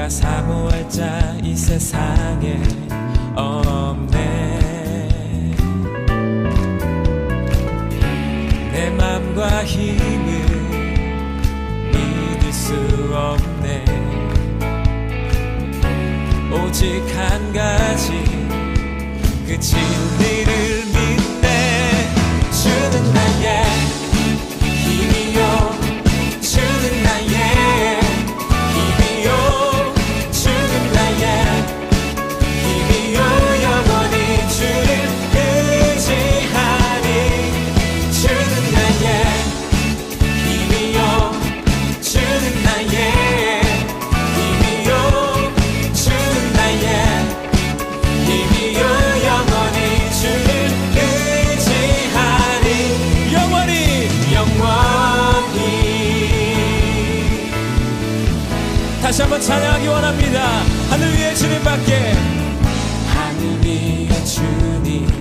내가 사모할 자 이 세상에 없네. 내 맘과 힘을 믿을 수 없네. 오직 한 가지 그 진리를 믿네. 주는 나의 힘이요, 주는 나의 힘이요, 주는 나의 힘이요, 영원히 주를 의지하니. 주는 나의 힘이요, 주는 나의 힘이요, 주는 나의 힘이요, 영원히 주를 의지하니. 영원히 다시 한번 찬양하기 원합니다. 하늘 위에 주님밖에, 하늘 위에 주님밖에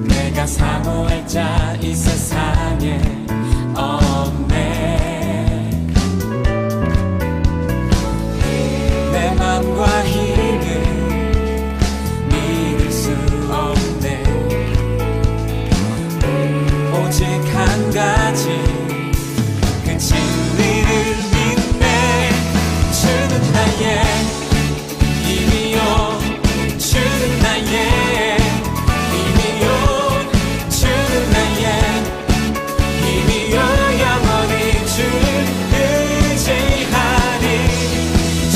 내가 사모할 자 이 세상에 없네. 내 맘과 힘을 믿을 수 없네. 오직 한 가지 그 진리를 믿네. 주는 나의 힘이요, 주는 나의 힘이요, 주는 나의 힘이요, 영원히 주를 의지하니.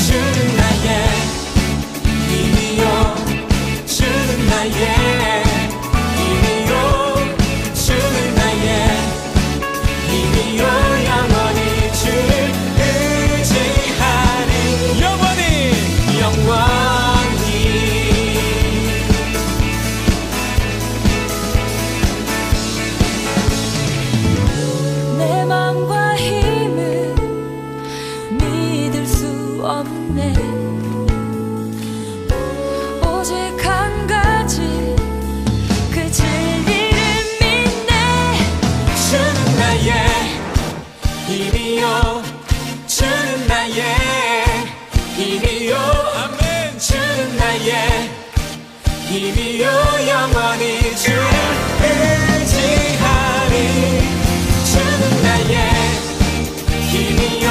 주는 나의 힘이요, 주는 나의 힘이요, 주는 나의 힘이요, 영원히 주를 의지하니. 영원히 내 맘과 힘을 믿을 수 없네. 오직 한 가지 그 진리를 믿네. 주는 나의 힘이요, 주는 나의 힘이요, 아멘. 주는 나의 힘이요, 영원히 주를 의지하니. 주는 나의 힘이요,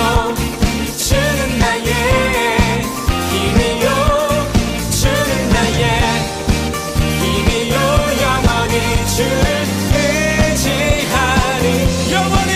주는 나의 힘이요, 주는 나의 힘이요, 영원히 주를 의지하니. 영원히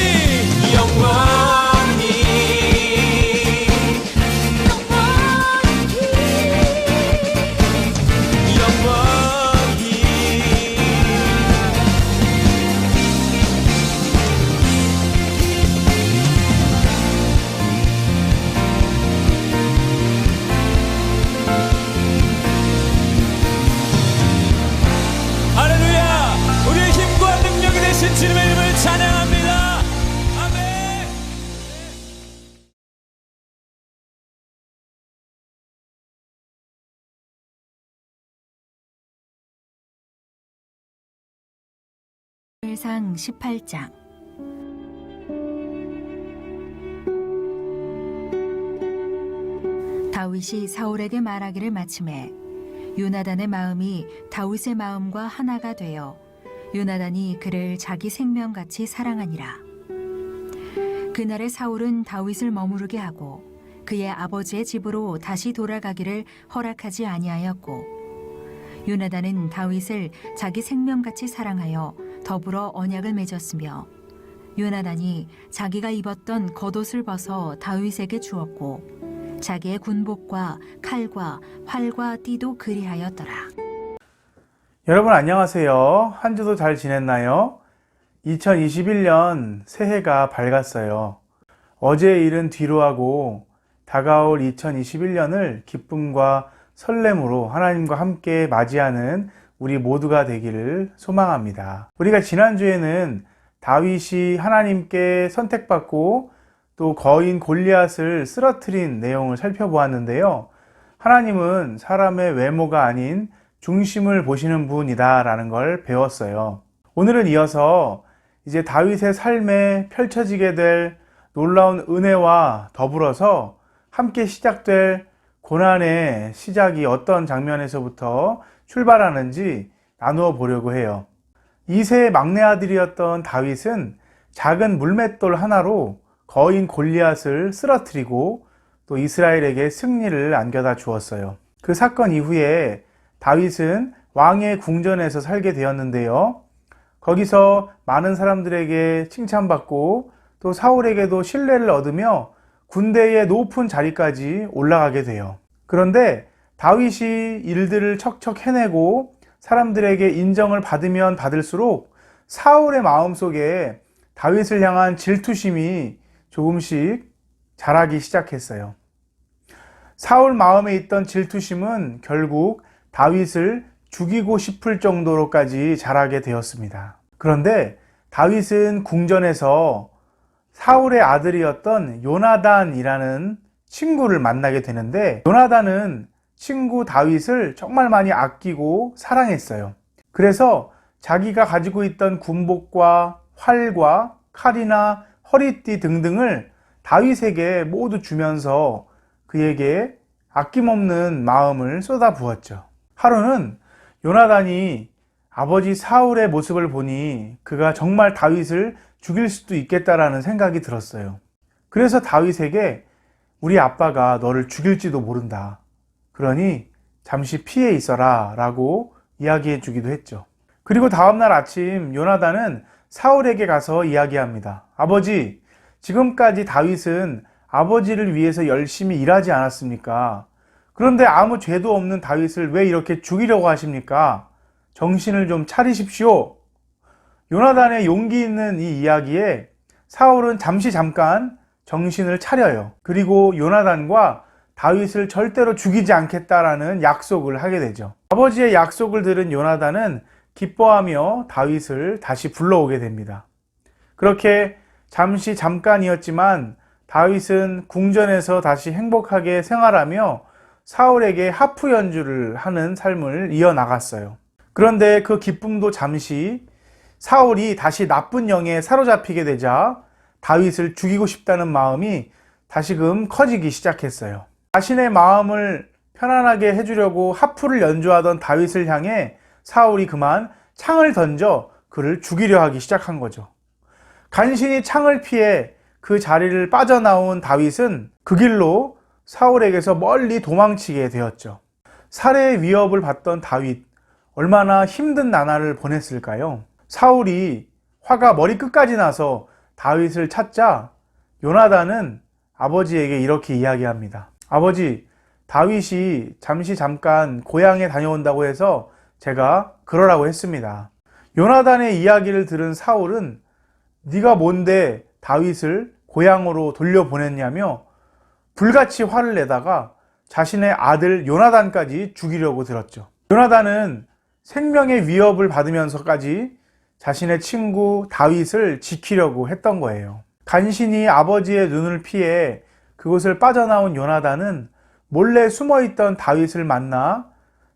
할렐루야. 우리의 힘과 능력이 되신 주님의 이름을 찬양합니다. 아멘. 상 18장. 다윗이 사울에게 말하기를 마침에 요나단의 마음이 다윗의 마음과 하나가 되어 요나단이 그를 자기 생명같이 사랑하니라. 그날에 사울은 다윗을 머무르게 하고 그의 아버지의 집으로 다시 돌아가기를 허락하지 아니하였고, 요나단은 다윗을 자기 생명같이 사랑하여 더불어 언약을 맺었으며, 요나단이 자기가 입었던 겉옷을 벗어 다윗에게 주었고 자기의 군복과 칼과 활과 띠도 그리하였더라. 여러분 안녕하세요. 한 주도 잘 지냈나요? 2021년 새해가 밝았어요. 어제의 일은 뒤로 하고 다가올 2021년을 기쁨과 설렘으로 하나님과 함께 맞이하는 우리 모두가 되기를 소망합니다. 우리가 지난주에는 다윗이 하나님께 선택받고 또 거인 골리앗을 쓰러뜨린 내용을 살펴보았는데요. 하나님은 사람의 외모가 아닌 중심을 보시는 분이다 라는 걸 배웠어요. 오늘은 이어서 이제 다윗의 삶에 펼쳐지게 될 놀라운 은혜와 더불어서 함께 시작될 고난의 시작이 어떤 장면에서부터 출발하는지 나누어 보려고 해요. 이세의 막내 아들이었던 다윗은 작은 물맷돌 하나로 거인 골리앗을 쓰러뜨리고 또 이스라엘에게 승리를 안겨다 주었어요. 그 사건 이후에 다윗은 왕의 궁전에서 살게 되었는데요. 거기서 많은 사람들에게 칭찬받고 또 사울에게도 신뢰를 얻으며 군대의 높은 자리까지 올라가게 돼요. 그런데 다윗이 일들을 척척 해내고 사람들에게 인정을 받으면 받을수록 사울의 마음속에 다윗을 향한 질투심이 조금씩 자라기 시작했어요. 사울 마음에 있던 질투심은 결국 다윗을 죽이고 싶을 정도로까지 자라게 되었습니다. 그런데 다윗은 궁전에서 사울의 아들이었던 요나단이라는 친구를 만나게 되는데, 요나단은 친구 다윗을 정말 많이 아끼고 사랑했어요. 그래서 자기가 가지고 있던 군복과 활과 칼이나 허리띠 등등을 다윗에게 모두 주면서 그에게 아낌없는 마음을 쏟아부었죠. 하루는 요나단이 아버지 사울의 모습을 보니 그가 정말 다윗을 죽일 수도 있겠다라는 생각이 들었어요. 그래서 다윗에게 우리 아빠가 너를 죽일지도 모른다. 그러니 잠시 피해 있어라 라고 이야기해 주기도 했죠. 그리고 다음날 아침 요나단은 사울에게 가서 이야기합니다. 아버지, 지금까지 다윗은 아버지를 위해서 열심히 일하지 않았습니까? 그런데 아무 죄도 없는 다윗을 왜 이렇게 죽이려고 하십니까? 정신을 좀 차리십시오. 요나단의 용기 있는 이 이야기에 사울은 잠깐 정신을 차려요. 그리고 요나단과 다윗을 절대로 죽이지 않겠다라는 약속을 하게 되죠. 아버지의 약속을 들은 요나단은 기뻐하며 다윗을 다시 불러오게 됩니다. 그렇게 잠깐이었지만 다윗은 궁전에서 다시 행복하게 생활하며 사울에게 하프 연주를 하는 삶을 이어나갔어요. 그런데 그 기쁨도 잠시, 사울이 다시 나쁜 영에 사로잡히게 되자 다윗을 죽이고 싶다는 마음이 다시금 커지기 시작했어요. 자신의 마음을 편안하게 해주려고 하프를 연주하던 다윗을 향해 사울이 그만 창을 던져 그를 죽이려 하기 시작한 거죠. 간신히 창을 피해 그 자리를 빠져나온 다윗은 그 길로 사울에게서 멀리 도망치게 되었죠. 살해의 위협을 받던 다윗, 얼마나 힘든 나날을 보냈을까요? 사울이 화가 머리끝까지 나서 다윗을 찾자 요나단은 아버지에게 이렇게 이야기합니다. 아버지, 다윗이 잠깐 고향에 다녀온다고 해서 제가 그러라고 했습니다. 요나단의 이야기를 들은 사울은 네가 뭔데 다윗을 고향으로 돌려보냈냐며 불같이 화를 내다가 자신의 아들 요나단까지 죽이려고 들었죠. 요나단은 생명의 위협을 받으면서까지 자신의 친구 다윗을 지키려고 했던 거예요. 간신히 아버지의 눈을 피해 그곳을 빠져나온 요나단은 몰래 숨어있던 다윗을 만나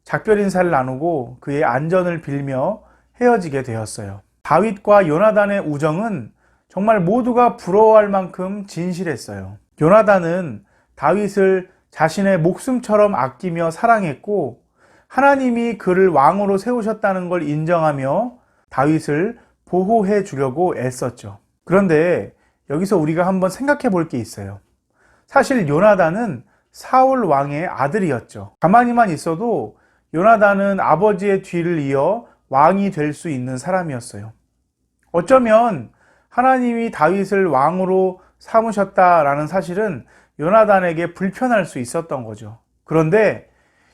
작별 인사를 나누고 그의 안전을 빌며 헤어지게 되었어요. 다윗과 요나단의 우정은 정말 모두가 부러워할 만큼 진실했어요. 요나단은 다윗을 자신의 목숨처럼 아끼며 사랑했고 하나님이 그를 왕으로 세우셨다는 걸 인정하며 다윗을 보호해 주려고 애썼죠. 그런데 여기서 우리가 한번 생각해 볼 게 있어요. 사실 요나단은 사울 왕의 아들이었죠. 가만히만 있어도 요나단은 아버지의 뒤를 이어 왕이 될 수 있는 사람이었어요. 어쩌면 하나님이 다윗을 왕으로 삼으셨다라는 사실은 요나단에게 불편할 수 있었던 거죠. 그런데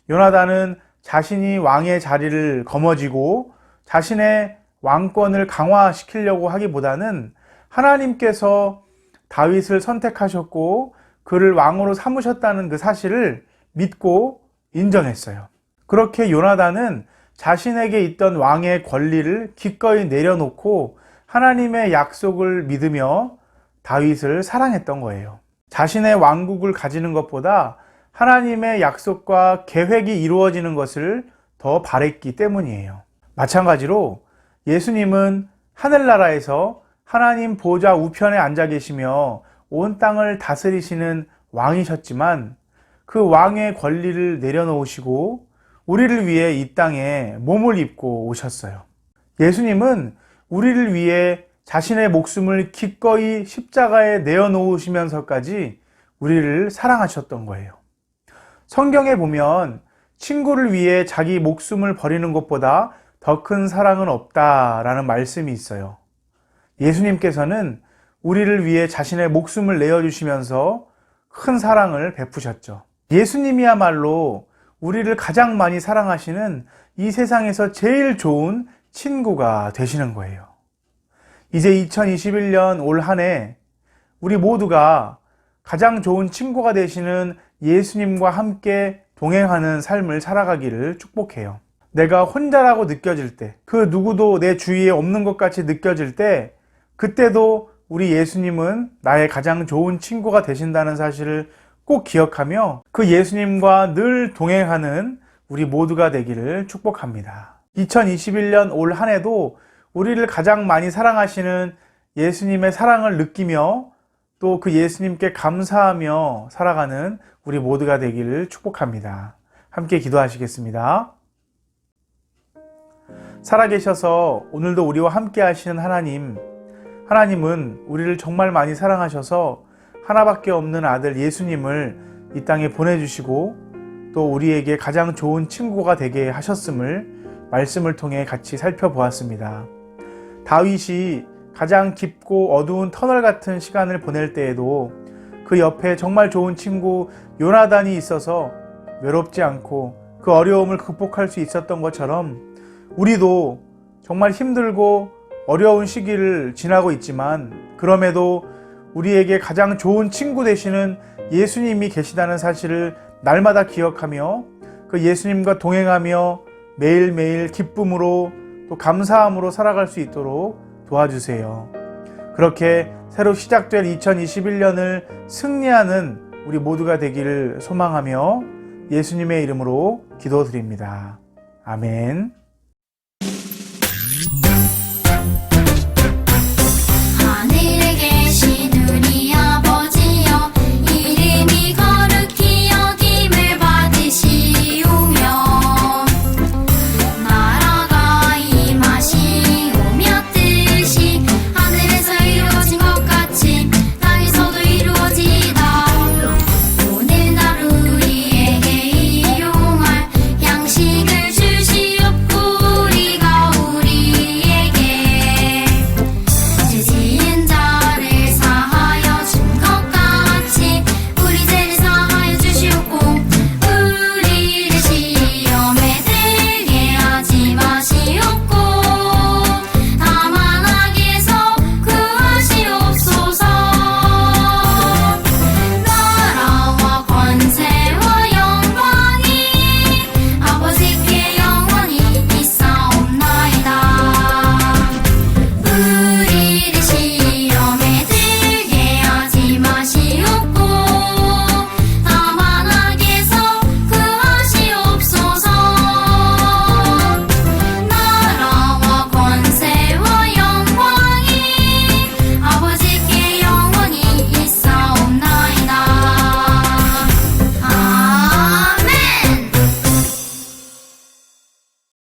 요나단은 자신이 왕의 자리를 거머쥐고 자신의 왕권을 강화시키려고 하기보다는 하나님께서 다윗을 선택하셨고 그를 왕으로 삼으셨다는 그 사실을 믿고 인정했어요. 그렇게 요나단은 자신에게 있던 왕의 권리를 기꺼이 내려놓고 하나님의 약속을 믿으며 다윗을 사랑했던 거예요. 자신의 왕국을 가지는 것보다 하나님의 약속과 계획이 이루어지는 것을 더 바랬기 때문이에요. 마찬가지로 예수님은 하늘나라에서 하나님 보좌 우편에 앉아 계시며 온 땅을 다스리시는 왕이셨지만 그 왕의 권리를 내려놓으시고 우리를 위해 이 땅에 몸을 입고 오셨어요. 예수님은 우리를 위해 자신의 목숨을 기꺼이 십자가에 내어놓으시면서까지 우리를 사랑하셨던 거예요. 성경에 보면 친구를 위해 자기 목숨을 버리는 것보다 더 큰 사랑은 없다라는 말씀이 있어요. 예수님께서는 우리를 위해 자신의 목숨을 내어주시면서 큰 사랑을 베푸셨죠. 예수님이야말로 우리를 가장 많이 사랑하시는 이 세상에서 제일 좋은 친구가 되시는 거예요. 이제 2021년 올 한 해 우리 모두가 가장 좋은 친구가 되시는 예수님과 함께 동행하는 삶을 살아가기를 축복해요. 내가 혼자라고 느껴질 때, 그 누구도 내 주위에 없는 것 같이 느껴질 때, 그때도 우리 예수님은 나의 가장 좋은 친구가 되신다는 사실을 꼭 기억하며 그 예수님과 늘 동행하는 우리 모두가 되기를 축복합니다. 2021년 올 한 해도 우리를 가장 많이 사랑하시는 예수님의 사랑을 느끼며 또 그 예수님께 감사하며 살아가는 우리 모두가 되기를 축복합니다. 함께 기도하시겠습니다. 살아계셔서 오늘도 우리와 함께 하시는 하나님은 우리를 정말 많이 사랑하셔서 하나밖에 없는 아들 예수님을 이 땅에 보내주시고 또 우리에게 가장 좋은 친구가 되게 하셨음을 말씀을 통해 같이 살펴보았습니다. 다윗이 가장 깊고 어두운 터널 같은 시간을 보낼 때에도 그 옆에 정말 좋은 친구 요나단이 있어서 외롭지 않고 그 어려움을 극복할 수 있었던 것처럼 우리도 정말 힘들고 어려운 시기를 지나고 있지만 그럼에도 우리에게 가장 좋은 친구 되시는 예수님이 계시다는 사실을 날마다 기억하며 그 예수님과 동행하며 매일매일 기쁨으로 또 감사함으로 살아갈 수 있도록 도와주세요. 그렇게 새로 시작될 2021년을 승리하는 우리 모두가 되기를 소망하며 예수님의 이름으로 기도드립니다. 아멘.